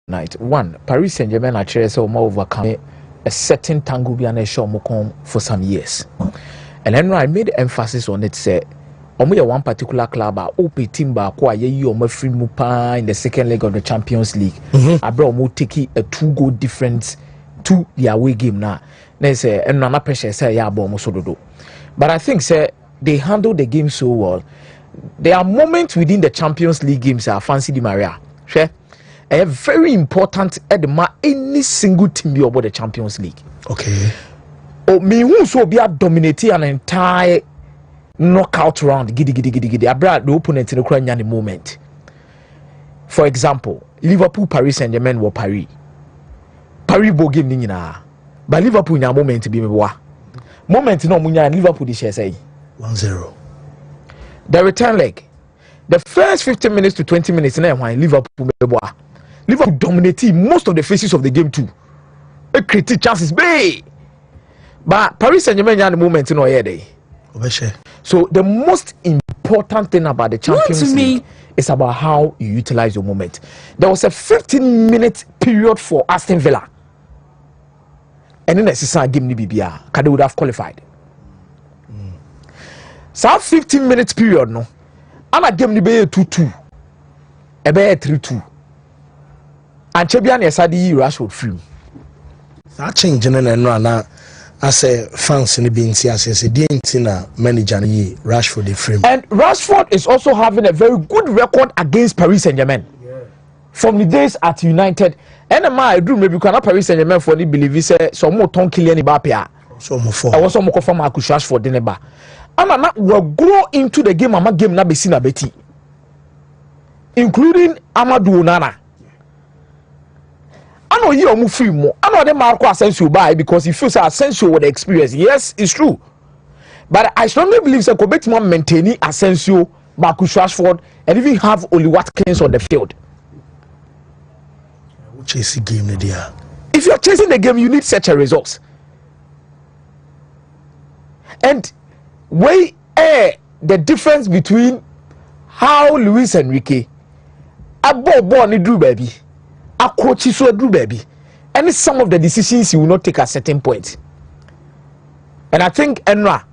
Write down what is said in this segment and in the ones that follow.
night. One, Paris Saint-Germain actually said overcome a certain tango biane show for some years. And then I made emphasis on it, say one particular club OP Timba kwa free mupa in the second leg of the Champions League. I brought take a 2-goal difference to the away game now. They say and none pressure say but I think say they handle the game so well. There are moments within the Champions League games I fancy the Maria. Sure. A very important at any single team be about the Champions League. Okay. Oh, me who so be dominating an entire knockout round. Giddy. Abra the opponent in the Ukrainian moment. For example, Liverpool, Paris Saint-Germain were Paris. Paris bo game ni na. But Liverpool in a moment to be me moment no munya Liverpool this year say 1-0. The return leg. The first 15 minutes to 20 minutes now when Liverpool dominated most of the phases of the game too. A created chances but Paris Saint-Germain at the moment in our day. So the most important thing about the Champions League is about how you utilize your moment. There was a 15-minute period for Aston Villa. And then the season game ni BBR, they would have qualified. So 15-minute period no. I'm a game ni be 2-2. E be 3-2. And Chebian Yesadi Rashford free. That change na as a fans in the being as a manager Rashford the frame. And Rashford is also having a very good record against Paris Saint-Germain. Yeah. From the days at United. And I do maybe can Paris Saint-Germain for the believe say some more ton Kylian Mbappe. So more for. I was some more from Marcus Rashford deneba. And na will grow into the game ama game na be seen beti. Including Amadou Onana. I know you are free more. I know the Marco Asensio buy because he feels Asensio with the experience. Yes, it's true. But I strongly believe that Kobetman maintaining Asensio, Marcus Rashford, and even have Oli Watkins on the field. Chasing game there. If you're chasing the game, you need such a result. And weigh the difference between how Luis Enrique a drew baby, a coach so drew baby, and some of the decisions he will not take at certain point. And I think Enra,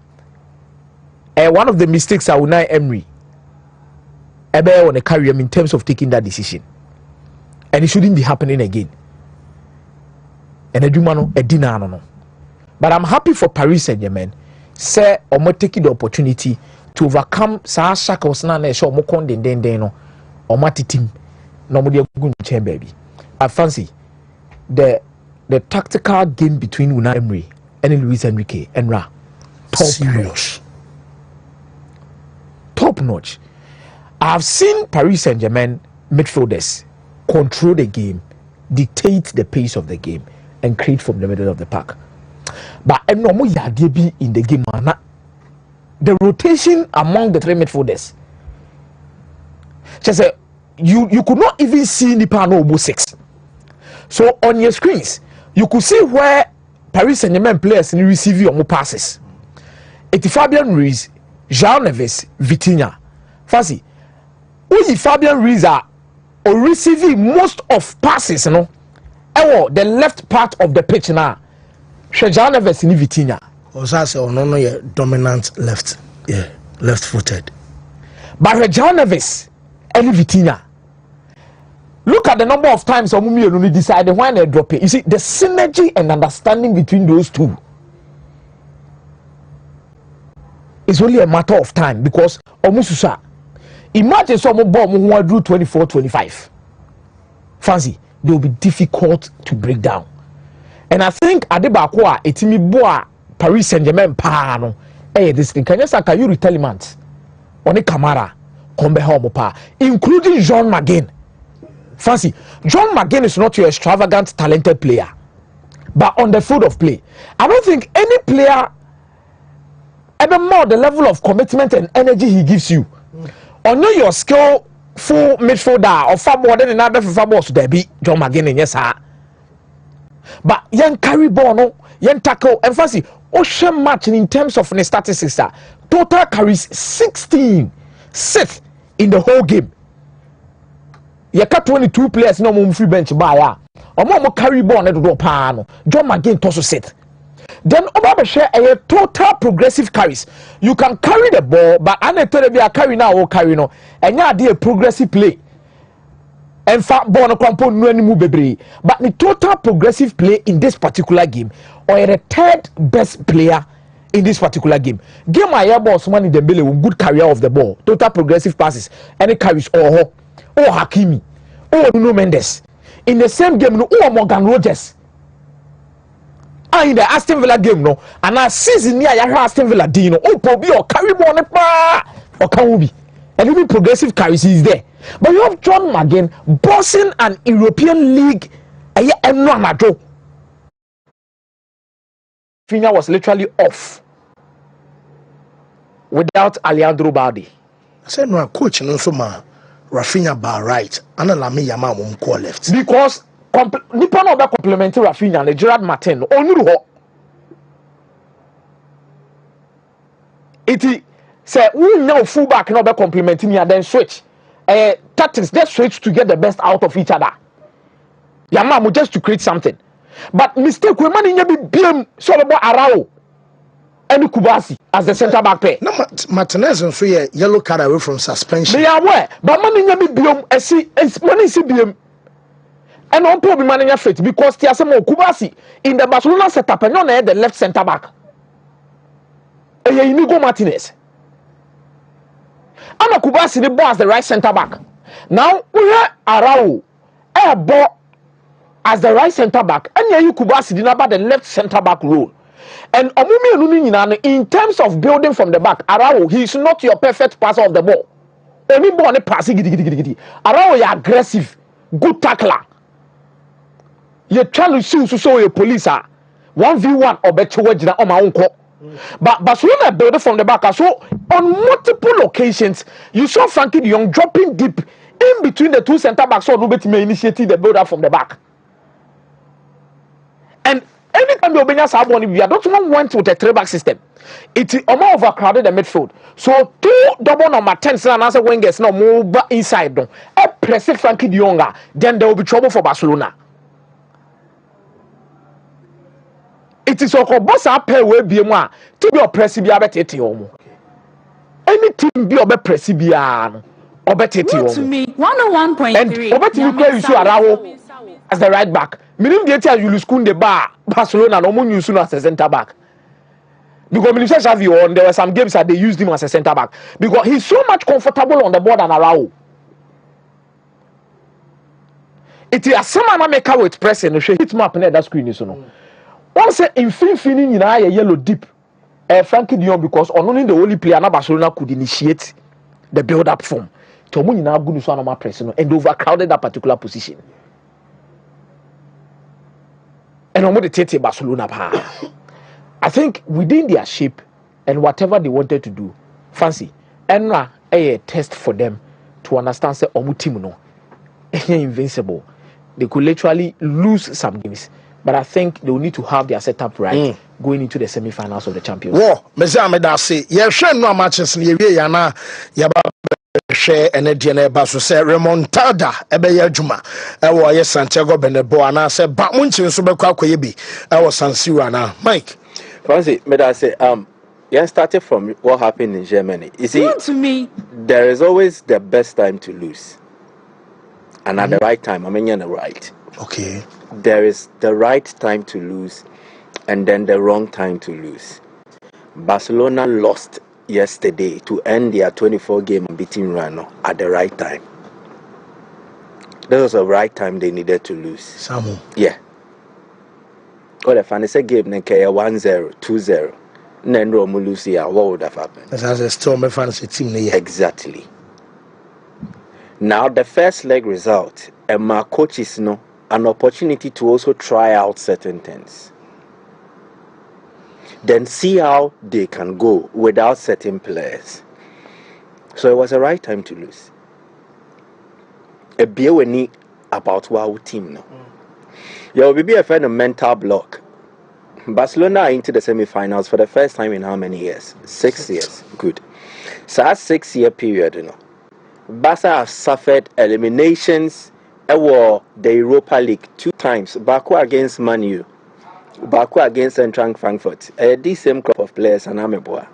one of the mistakes I will not Emery on the career in terms of taking that decision. And it shouldn't be happening again. And I do man a dinner no. But I'm happy for Paris Saint-Germain. Say or taking the opportunity to overcome sa shackles na na show mo kon den no. Or mati team no mo dey go chen baby. I fancy the tactical game between Unai Emery and Luis Enrique and Ra top notch. I've seen Paris Saint-Germain midfielders control the game, dictate the pace of the game, and create from the middle of the park. But in the game, the rotation among the three midfielders. Just say you could not even see Nipa no 6. So on your screens, you could see where Paris Saint-Germain players receive your passes. It's Fabian Ruiz, João Neves, Vitinha. Fancy, who Fabian Ruiz are or receiving most of passes, the left part of the pitch now. João Neves in Vitinha. Also, no, dominant left, left-footed. But João Neves and Vitinha. Look at the number of times Omumi decided when they drop it. You see the synergy and understanding between those two. It's only a matter of time because Omususa. Imagine some ball who drew 24-25. Fancy, they will be difficult to break down. And I think Adebakwa etimi boa Paris Saint-Germain paano. This thing can you retaliate on the camera come home pa, including John McGinn. Fancy, John McGinn is not your extravagant, talented player, but on the field of play, I don't think any player ever more the level of commitment and energy he gives you. Or know your skill full midfielder or far more than another far more so there be John McGinn yes sir. But young carry ball no, young tackle and fancy ocean match in terms of the statistics total carries 16 sixth in the whole game. You got 22 players no more free bench by ya. Omo carry ball na do pa no. John McGinn toss set. Then Obama share a total progressive carries. You can carry the ball, but I tell you carry now or carry no. And yeah, a progressive play. And fat ball no compound no any move bebre. But the total progressive play in this particular game, or the third best player in this particular game. Game I boss man in the belly with good carrier of the ball, total progressive passes, any carries or Hakimi, or Nuno Mendes. In the same game, no Morgan Rogers. And in the Aston Villa game, no, and I season near Aston Villa Dino, Pobi or carry ball or Kawubi. And even progressive carries is there. But you have John McGinn bossing an European league. Rafinha was literally off without Alejandro Balde. I said no, coach no so ma Rafinha bar right and Lamine Yamal mum call left. Because nipa no be complementary Rafinha and Gerard Martin onuru ho. Iti say we now fullback no be complementing me and then switch. Tactics just switch to get the best out of each other. Yamal just to create something. But mistake we man nya be biem so about Arao and Kubasi as the centre back pair. No, Martinez and so yellow card away from suspension. They are aware, but man nya be biem money see biem. And on problem man nya fit because Tiasemo Kubasi in the Barcelona setup and on the left centre back. Inigo Martinez. And Kubasi the ball as the right centre back. Now we have Arao ball as the right centre back, and you Kubasi did about the left centre back role. And in terms of building from the back, Arao, he is not your perfect passer of the ball. Any ball passing, Arao is aggressive, good tackler. You try to show your police 1v1 or better on my own court. But Barcelona build from the back. So on multiple occasions, you saw Frankie de Jong dropping deep in between the two centre backs, so nobody may initiate the build up from the back. And anytime you Obenya Saboni, we don't went with a 3-back system. It almost overcrowded the midfield. So 2 double number 10s and answer wingers no move inside. No, a press Frankie de Jong, then there will be trouble for Barcelona. It is a boss up pay way be more to be oppressive. Any team be oppressive or better to me 101.3 and over to you carry you Arao as the right back. Meaning the you lose the bar Barcelona no more use as a centre back. Because Minister Xavi on there were some games that they used him as a centre back because he's so much comfortable on the board than Arao. It is a similar maker with pressing. She hit map near that screen. Once in fin yellow deep, Frankie de Jong because only the only player na Barcelona could initiate the build-up form. Tomuni na good so normal pressing and overcrowded that particular position. And on the Tete Barcelona I think within their shape and whatever they wanted to do, fancy and a test for them to understand say omu team no invincible. They could literally lose some games. But I think they will need to have their setup right going into the semi-finals of the Champions League. Wow, Mezameda say, share no matches in Yana, Yaba share and Ediana Basso say remontada, Ebeya Juma, yes Santiago Beneboana said, but Munchin Subaka Yebi, was San Sirana. Mike. Fancy, Meda say, yeah, started from what happened in Germany. You see, to me, there is always the best time to lose. And at the right time, I mean, you're the right. Okay. There is the right time to lose and then the wrong time to lose. Barcelona lost yesterday to end their 24-game unbeaten run at the right time. This was the right time they needed to lose. Samu. Yeah. Well, if I say game, then 1-0, 2-0, then Romu lose here, what would have happened? As a storm fantasy team. Exactly. Now, the first leg result, and my coaches know an opportunity to also try out certain things. Then see how they can go without certain players. So it was the right time to lose. A beer about our team now. Yeah, will be a kind of mental block. Barcelona are into the semi-finals for the first time in how many years? 6 years. Good. So that 6-year period, Barca have suffered eliminations the Europa League 2 times. Baku against Man U, Baku against Eintracht Frankfurt. This same crop of players and Ameboa.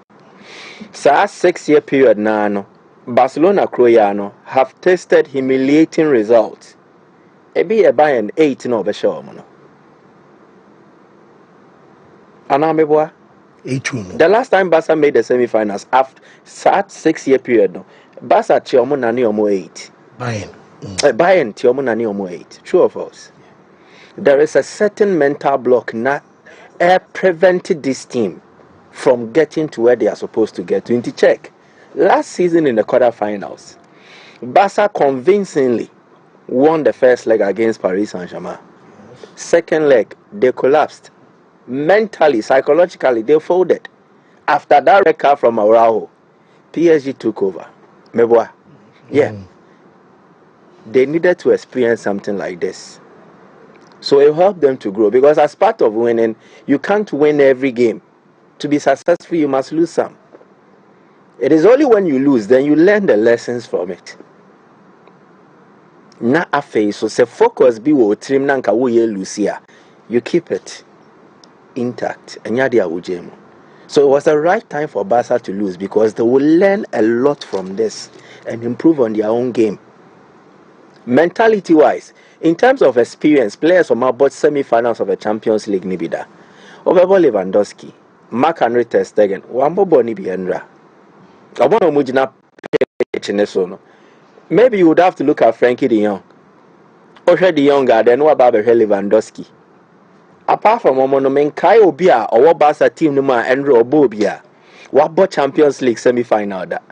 So 6-year period now, Barcelona Croyano have tasted humiliating results. Ebi a Bayern 8 no be sure mo. Anameboa. The last time Barca made the semi-finals after that 6-year period, no, Barca tiomo nani omo 8. Bayern tiomo nani omo 8. True or false? There is a certain mental block that prevented this team from getting to where they are supposed to get to. Into check. Last season in the quarterfinals, Barca convincingly won the first leg against Paris Saint-Germain. Second leg, they collapsed. Mentally, psychologically, they folded. After that red card from Araujo, PSG took over. Meboa. Yeah. They needed to experience something like this. So it helped them to grow. Because as part of winning, you can't win every game. To be successful, you must lose some. It is only when you lose, then you learn the lessons from it. Na afe, so say focus be wo trim nanka wo ye Lucia. You keep it intact. So it was the right time for Barca to lose because they will learn a lot from this and improve on their own game. Mentality wise, in terms of experience, players from about semi-finals of the Champions League nibida. Obebo Lewandowski, Marc-Andre ter Stegen, Wambobo Nibiendra. Maybe you would have to look at Frankie de Jong. Osha de Jong, then what about Lewandowski? Apart from Omono Kai Obia or Barca team Numa Andrew Obobia, what about Champions League semi-final that?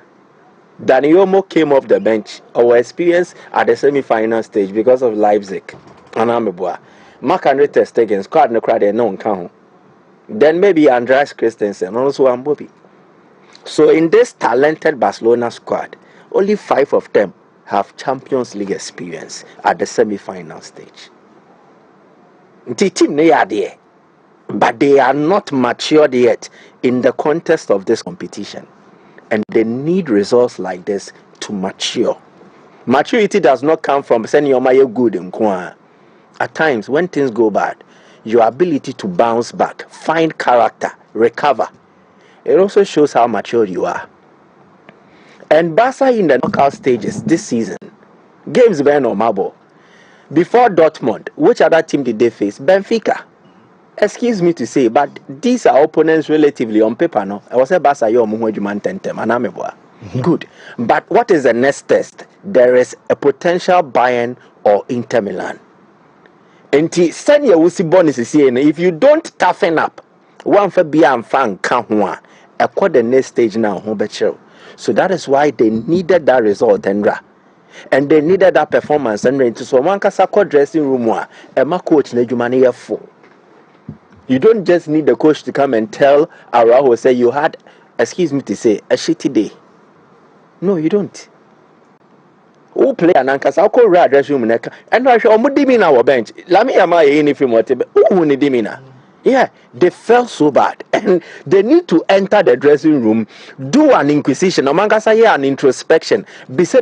Dani Olmo came off the bench. Our experience at the semi-final stage because of Leipzig. Anameboa. Marc-Andre ter Stegen squad no crowd no count. Then maybe Andreas Christensen also Ambobi. So in this talented Barcelona squad, only 5 of them have Champions League experience at the semi-final stage. The team they are there, but they are not matured yet in the context of this competition. And they need results like this to mature. Maturity does not come from saying you're good in Kwa. At times, when things go bad, your ability to bounce back, find character, recover, it also shows how mature you are. And Barca in the knockout stages this season, games were normal. Before Dortmund, which other team did they face? Benfica. Excuse me to say, but these are opponents relatively on paper, no? I was a Barca yo muhujuman tentem anameboa. Good. But what is the next test? There is a potential Bayern or Inter Milan. And send your wusi bonus if you don't toughen up, one for be and fan can't accord the next stage now, so that is why they needed that result and they needed that performance and into so one can dressing room and my coach Nejumani full. You don't just need the coach to come and tell Araujo say you had, excuse me to say, a shitty day. No, you don't. Who play an anchor? I'll call red dressing room and I shall dimina our bench. Lami ama anything whatever. Who need dimina? Yeah, they felt so bad and they need to enter the dressing room, do an inquisition. Amanga say an introspection. Bise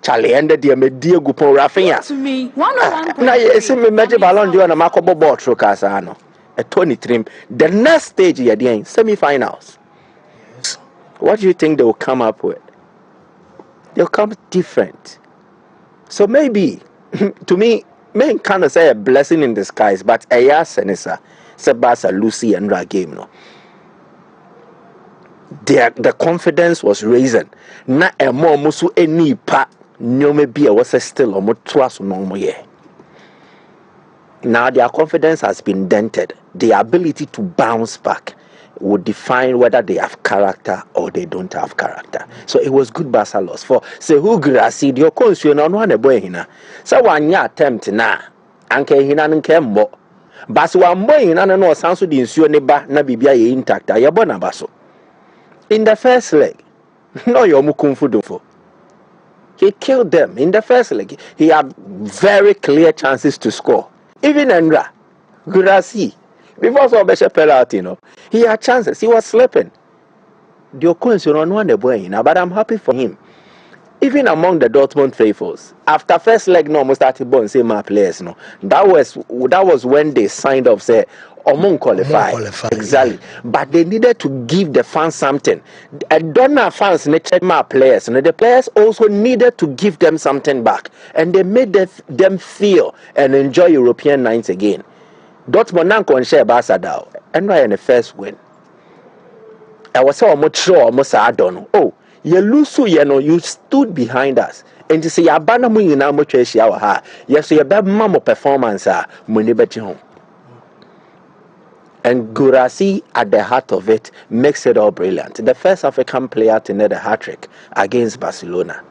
Charlie ended the media gupon Rafinha. To me, 101. Now you see me magic ballon do na makobo ball through Casano. A 23. The next stage you're doing semi-finals. What do you think they will come up with? They'll come different. So maybe to me, may kind of say a blessing in disguise, but a yes and it's a Sebasa Lucy and Ra game no. The confidence was raising. Na a more musu any pa no maybe was still or more trust no ye. Now their confidence has been dented. The ability to bounce back would define whether they have character or they don't have character. So it was good Barca loss for say who grassi your consumer on one boy hina. So one ya attempt na anke hina nke mbo. But one boy hina no sanso di nsuo ne ba na bibia ye intact. Ayabo na baso. In the first leg, no yomu kumfudufo. He killed them in the first leg. He had very clear chances to score. Even Endra, Gurasi, before so beshe penalty, he had chances. He was slipping. The occurrence on one boy, but I'm happy for him. even among the Dortmund faithfuls, after first leg, no, almost started born say my players, no. That was when they signed up, say, Omon qualify. Exactly. Yeah. But they needed to give the fans something. And Donna fans need check my players. And the players also needed to give them something back. And they made them feel and enjoy European nights again. Dortmund now can share Barcelona. And right in the first win. I was so much sure almost I don't know. Oh, you lose so you stood behind us. And to say ya banner mu na mo twesi ya ha. Yes, you be mama performance money bet home. And Gurasi at the heart of it makes it all brilliant. The first African player to net a hat-trick against Barcelona.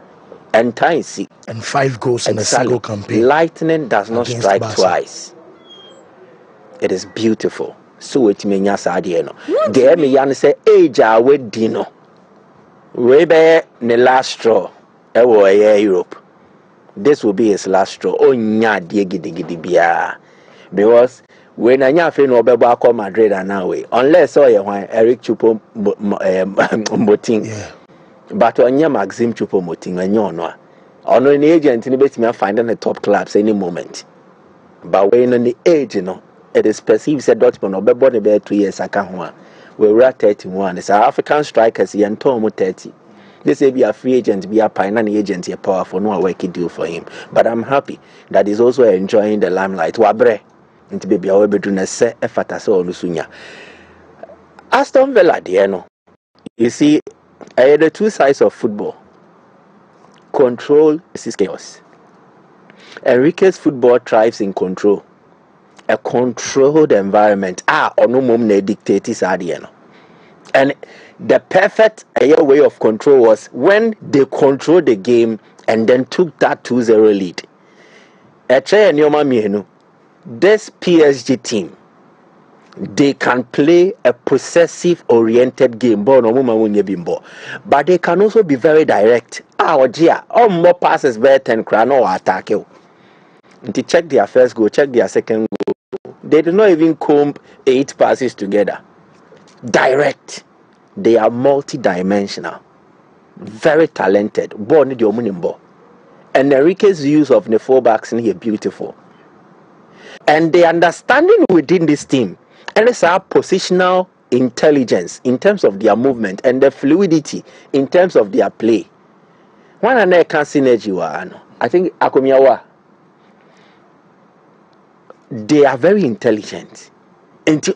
And Tainsi. And 5 goals in a single campaign. Lightning does not strike twice. It is beautiful. So it means Adieno. There me yan say age awe dino. Rebe ne last straw. Europe. This will be his last straw. Oh nya gidi biya. Because when I have no Beba Madrid and now unless Eric Chupo Moting. Yeah. But on your Maxim Chupo Moting and you know. On an agent in the finding the top clubs any moment. But when on the age, it is perceived that Dortmund or Beba about 2 years ago. We were at 31. It's African strikers and Tom 30. They say be a free agent, be a pioneer agent, a powerful no work deal for him. But I'm happy that he's also enjoying the limelight. Wabre. Into baby our bedroom se effort as all sunya. Aston Villa no. You see, the two sides of football. Control is chaos. Enrique's football thrives in control. A controlled environment. Or no mom ne dictate is no. And the perfect way of control was when they controlled the game and then took that 2-0 lead. This PSG team, they can play a possessive oriented game, but they can also be very direct. More passes better than Crano or attack you. To check their first goal, check their second goal. They do not even comb 8 passes together. Direct. They are multi-dimensional. Very talented. Born the Omunimbo. And Enrique's use of the 4 backs in here beautiful. And the understanding within this team, and it's our positional intelligence in terms of their movement and the fluidity in terms of their play. One another can synergy. I think M.Akomeah, they are very intelligent. Into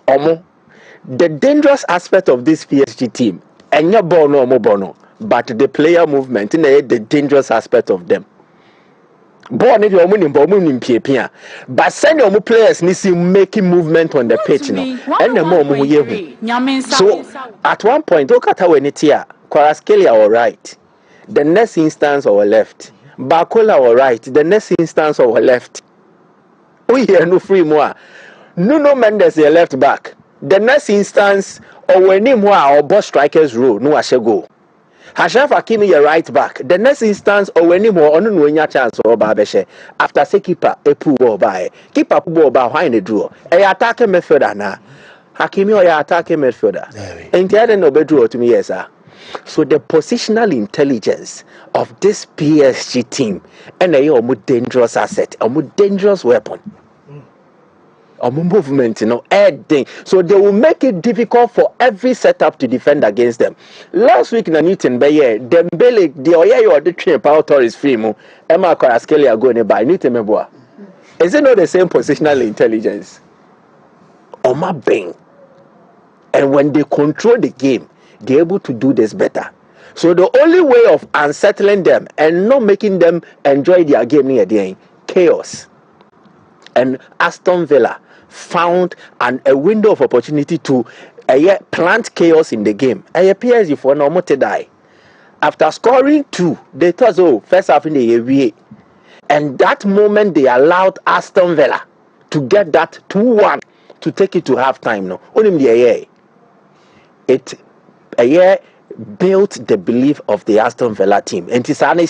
the dangerous aspect of this PSG team, and your bono, but the player movement in the dangerous aspect of them. Born in your money, but send your players making movement on the pitch, and the more so at one point, look at how it's here. Kvaratskhelia all right, the next instance our left, Bakola all right, the next instance our left. We hear no free more. Nuno Mendes the left back. The next instance, or when him or boss strikers rule, no go. Ashraf Hakimi your right back. The next instance, or when him or no chance or Babeshe. After say keeper, a poor by keeper poor by why the draw. A attack midfielder na. Hakimi or your attack midfielder. And the other no bedroom to me, yes, sir. So the positional intelligence of this PSG team and a more dangerous asset, a more dangerous weapon. A movement, everything. So they will make it difficult for every setup to defend against them. Last week, Newton Bayer, Dembele, the Oya or the train power tourist film, Emma Kvaratskhelia going by Newton Meboa. Is it not the same positional intelligence? Oma Bing. And when they control the game, they're able to do this better. So the only way of unsettling them and not making them enjoy their game near the end, chaos. And Aston Villa found a window of opportunity to plant chaos in the game. PSG for no more to die. After scoring 2, they thought, first half in the year, and that moment they allowed Aston Villa to get that 2-1 to take it to halftime. No, only the it built the belief of the Aston Villa team. And it's an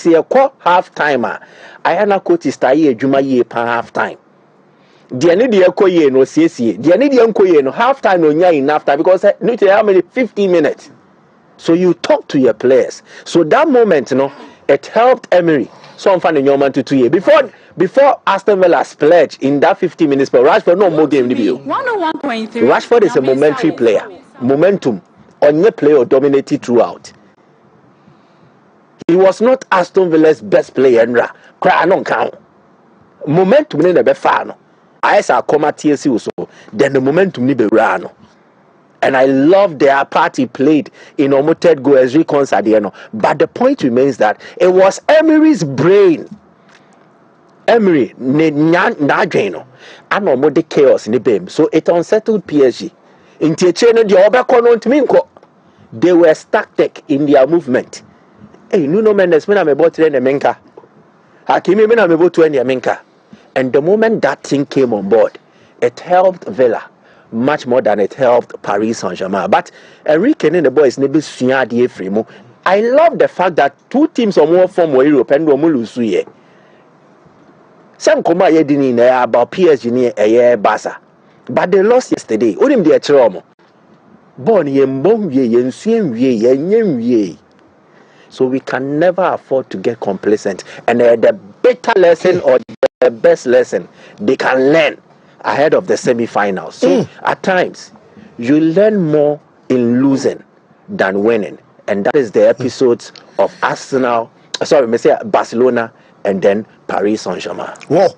half timer. I am coach is Juma ye per half time. The need the koye no CC. The need the koye no half time no nya enough time because need to how many 15 minutes. So you talk to your players. So that moment, It helped Emery. So I'm finding your man to 2 years. Before Aston Villa splurged in that 50 minutes, but Rashford no more game. 101.3. Rashford is a momentary player. Momentum. On the player dominated throughout. He was not Aston Villa's best player. Cry no count. Momentum in the befano. I saw M.Akomeah also. Then the momentum ni be rano. And I love their party played in almost third goal as concert. But the point remains that it was Emery's brain. Emery and almost the chaos in the game. So it unsettled PSG. They were static in their movement. Hey, Nuno Mendes, when I'm about to end the Menka. Hakimi, when I'm about to end the Menka. And the moment that thing came on board, it helped Villa much more than it helped Paris Saint-Germain. But Enrique and the boys never sunya the free. I love the fact that two teams are more from Europe and we lose here. Some come here didn't about PSG near Barca, but they lost yesterday. Odim the Chiromo. Born ye. So we can never afford to get complacent. And the better lesson or the best lesson they can learn ahead of the semi-finals. So at times, you learn more in losing than winning. And that is the episodes of Barcelona and then Paris Saint-Germain. Well,